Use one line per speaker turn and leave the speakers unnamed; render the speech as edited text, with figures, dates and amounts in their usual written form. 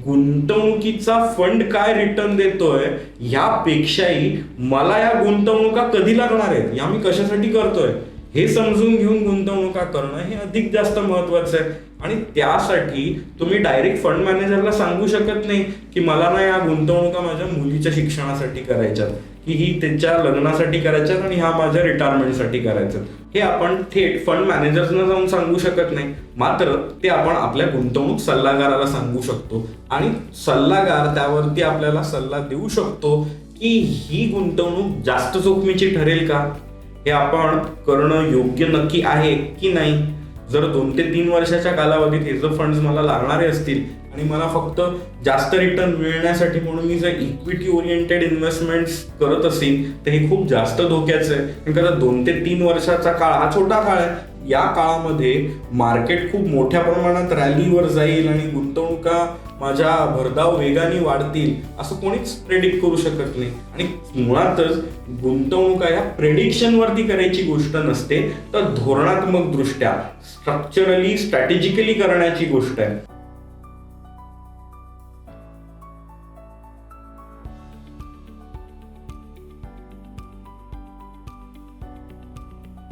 गुंतवणुकीचा फंड काय रिटर्न देतोय यापेक्षाही मला या गुंतवणुका कधी लागणार आहेत, या मी कशासाठी करतोय हे समजून घेऊन गुंतवणुका करणं हे अधिक जास्त महत्वाचं आहे. आणि त्यासाठी तुम्ही डायरेक्ट फंड मॅनेजरला सांगू शकत नाही की मला ना या गुंतवणुका माझ्या मुलीच्या शिक्षणासाठी करायच्यात, की ही त्याच्या लग्नासाठी करायच्यात आणि ह्या माझ्या रिटायरमेंटसाठी करायच्यात. हे आपण थेट फंड मॅनेजर्सना जाऊन सांगू शकत नाही. मात्र ते आपण आपल्या गुंतवणूक सल्लागाराला सांगू शकतो आणि सल्लागार त्यावरती आपल्याला सल्ला देऊ शकतो की ही गुंतवणूक जास्त जोखमीची ठरेल का, हे आपण करणं योग्य नक्की आहे की नाही. जर 2 ते 3 वर्षाच्या कालावधीत हे जर फंड्स मला लागणारे असतील आणि मला फक्त जास्त रिटर्न मिळण्यासाठी म्हणून मी जर इक्विटी ओरिएंटेड इन्व्हेस्टमेंट्स करत असेल तर हे खूप जास्त धोक्याचं आहे. कारण 2 ते 3 वर्षाचा काळ हा छोटा काळ आहे. या काळामध्ये मार्केट खूप मोठ्या प्रमाणात रॅलीवर जाईल आणि गुंतवणुका माझ्या भरधाव वेगाने वाढतील असं कोणीच प्रेडिक्ट करू शकत नाही. आणि मुळातच गुंतवणुका या प्रेडिक्शन वरती करायची गोष्ट नसते, तर धोरणात्मक दृष्ट्या स्ट्रक्चरली स्ट्रॅटेजिकली करण्याची गोष्ट आहे.